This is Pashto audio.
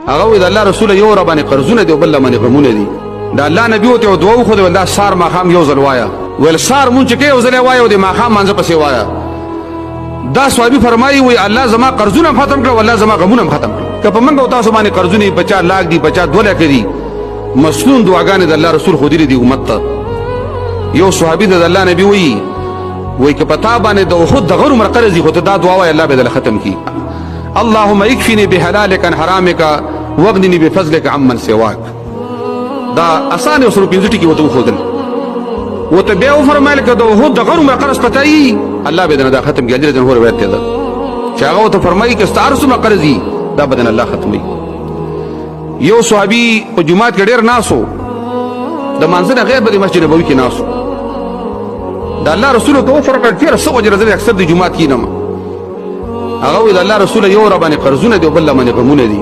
هغه وی د الله رسول یو ربانې قرضونه دی او بل باندې غمونه دي د الله نبی وته دوه خو دا سار ماخام یو ځل وایا ول سار مونږ کې یو ځل وایا او د ماخام منځ پسې وایا دا صحابي فرمایي وی الله زما قرضونه ختم کړ والله زما غمونه ختم کړ که په منګو تاسو باندې قرضونه 50 लाख دي 50 लाख دي مسنون دعاګانې د الله رسول خو دي امت ته یو صحابي د الله نبی وی که پتا باندې د خود د غیر مرقرزي خو ته دا دعا وای الله به ختم کی اللهم اكفني بحلالك عن حرامك واغنني بفضلك عمن سواك دا اسانه وسره پینځه ټکی وته خودل وته بیا فرمایل کده هو د غیر مرقرز پتاي الله به دا ختم کی اجر جمهور روایت ده چې هغه وته فرمایي که ستارسو مرقرزي دا بدن الله ختمي یو صحابي په جمعات کې ډیر ناسو د منځنه غیب د مسجد نبوي کې ناسو دا الله رسول ته فرق کړی سو اجر زری اکثر د جمعات کې نه هغه د الله رسول یو ربانه قرضونه دی بل باندې غمونه دي